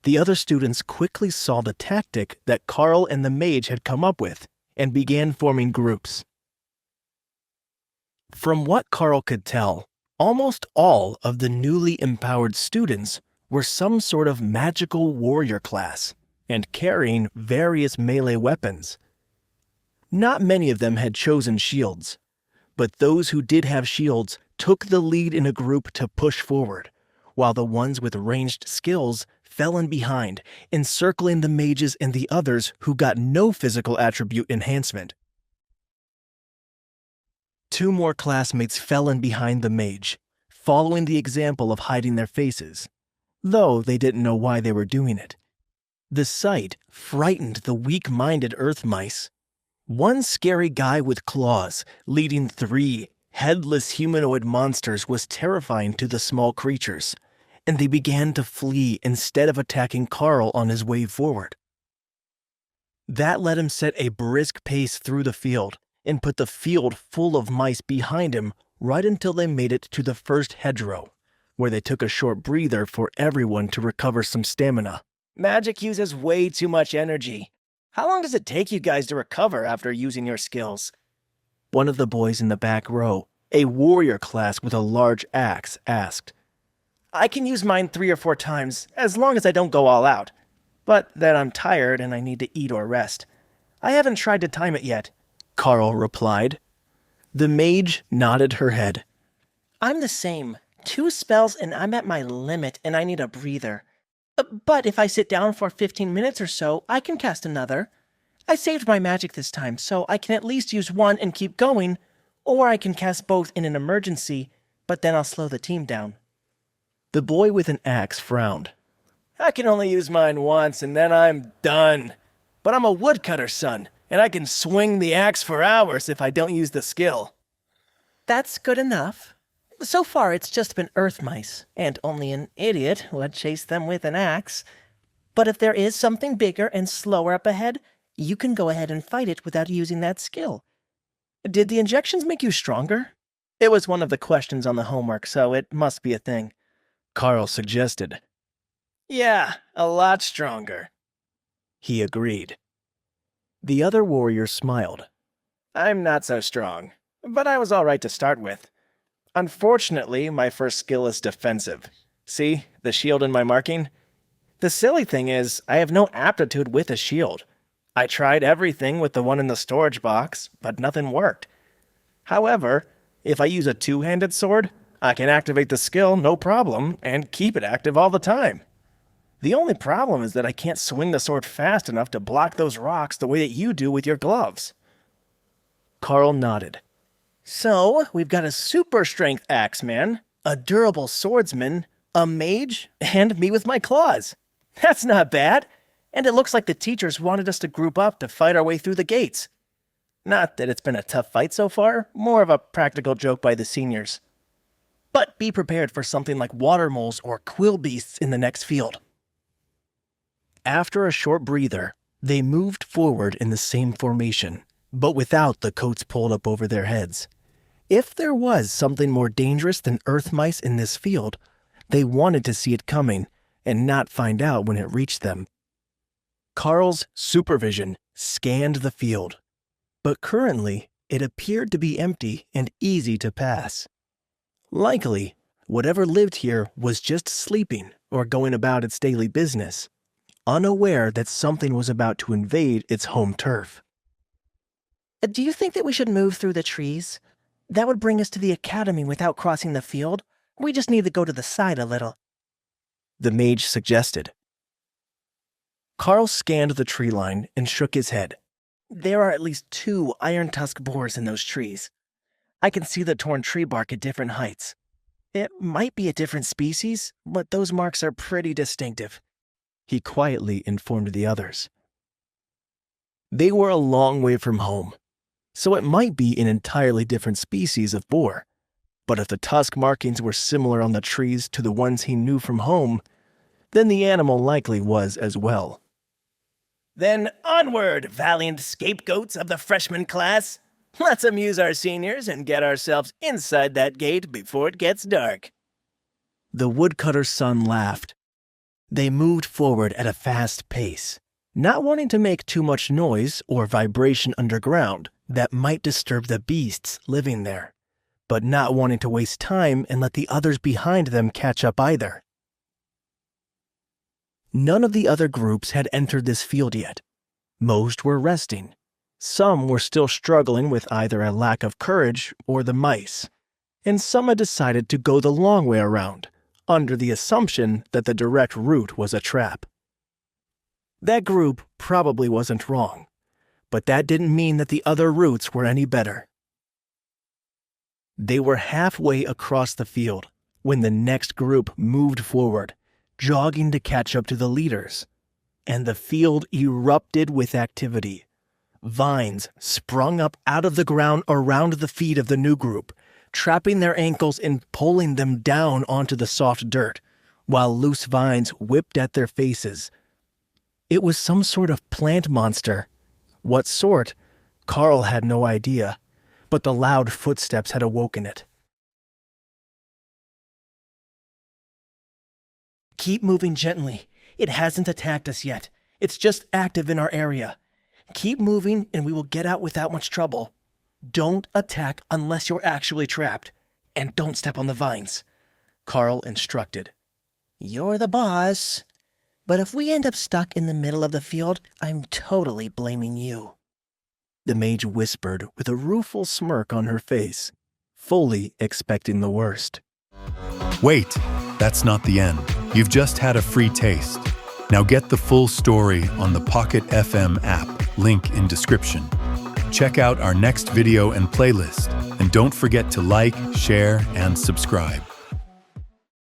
The other students quickly saw the tactic that Karl and the mage had come up with and began forming groups. From what Karl could tell, almost all of the newly empowered students were some sort of magical warrior class and carrying various melee weapons. Not many of them had chosen shields, but those who did have shields took the lead in a group to push forward, while the ones with ranged skills fell in behind, encircling the mages and the others who got no physical attribute enhancement. 2 more classmates fell in behind the mage, following the example of hiding their faces, though they didn't know why they were doing it. The sight frightened the weak-minded earth mice. One scary guy with claws leading 3 headless humanoid monsters was terrifying to the small creatures, and they began to flee instead of attacking Karl on his way forward. That let him set a brisk pace through the field and put the field full of mice behind him right until they made it to the first hedgerow, where they took a short breather for everyone to recover some stamina. Magic uses way too much energy. How long does it take you guys to recover after using your skills? One of the boys in the back row, a warrior class with a large axe, asked. I can use mine 3 or 4 times, as long as I don't go all out. But then I'm tired and I need to eat or rest. I haven't tried to time it yet, Karl replied. The mage nodded her head. I'm the same. 2 spells and I'm at my limit and I need a breather. But if I sit down for 15 minutes or so, I can cast another. I saved my magic this time, so I can at least use one and keep going, or I can cast both in an emergency, but then I'll slow the team down. The boy with an axe frowned. I can only use mine once and then I'm done. But I'm a woodcutter, son, and I can swing the axe for hours if I don't use the skill. That's good enough. So far, it's just been earth mice, and only an idiot would chase them with an axe. But if there is something bigger and slower up ahead, you can go ahead and fight it without using that skill. Did the injections make you stronger? It was one of the questions on the homework, so it must be a thing. Karl suggested. Yeah, a lot stronger. He agreed. The other warrior smiled. I'm not so strong, but I was all right to start with. Unfortunately, my first skill is defensive. See, the shield in my marking? The silly thing is, I have no aptitude with a shield. I tried everything with the one in the storage box, but nothing worked. However, if I use a 2-handed sword, I can activate the skill no problem and keep it active all the time. The only problem is that I can't swing the sword fast enough to block those rocks the way that you do with your gloves. Karl nodded. So, we've got a super strength axeman, a durable swordsman, a mage, and me with my claws. That's not bad. And it looks like the teachers wanted us to group up to fight our way through the gates. Not that it's been a tough fight so far, more of a practical joke by the seniors. But be prepared for something like water moles or quill beasts in the next field. After a short breather, they moved forward in the same formation, but without the coats pulled up over their heads. If there was something more dangerous than earth mice in this field, they wanted to see it coming and not find out when it reached them. Karl's supervision scanned the field, but currently it appeared to be empty and easy to pass. Likely, whatever lived here was just sleeping or going about its daily business, unaware that something was about to invade its home turf. Do you think that we should move through the trees? That would bring us to the academy without crossing the field. We just need to go to the side a little. The mage suggested. Karl scanned the tree line and shook his head. There are at least 2 iron tusk boars in those trees. I can see the torn tree bark at different heights. It might be a different species, but those marks are pretty distinctive. He quietly informed the others. They were a long way from home, so it might be an entirely different species of boar. But if the tusk markings were similar on the trees to the ones he knew from home, then the animal likely was as well. Then onward, valiant scapegoats of the freshman class. Let's amuse our seniors and get ourselves inside that gate before it gets dark. The woodcutter's son laughed. They moved forward at a fast pace, not wanting to make too much noise or vibration underground that might disturb the beasts living there, but not wanting to waste time and let the others behind them catch up either. None of the other groups had entered this field yet. Most were resting. Some were still struggling with either a lack of courage or the mice, and some had decided to go the long way around, under the assumption that the direct route was a trap. That group probably wasn't wrong, but that didn't mean that the other routes were any better. They were halfway across the field when the next group moved forward, jogging to catch up to the leaders, and the field erupted with activity. Vines sprung up out of the ground around the feet of the new group, trapping their ankles and pulling them down onto the soft dirt, while loose vines whipped at their faces. It was some sort of plant monster. What sort? Karl had no idea, but the loud footsteps had awoken it. Keep moving gently. It hasn't attacked us yet. It's just active in our area. Keep moving and we will get out without much trouble. Don't attack unless you're actually trapped. And don't step on the vines, Karl instructed. You're the boss. But if we end up stuck in the middle of the field, I'm totally blaming you, the mage whispered with a rueful smirk on her face, fully expecting the worst. Wait, that's not the end. You've just had a free taste. Now get the full story on the Pocket FM app, link in description. Check out our next video and playlist, and don't forget to like, share, and subscribe.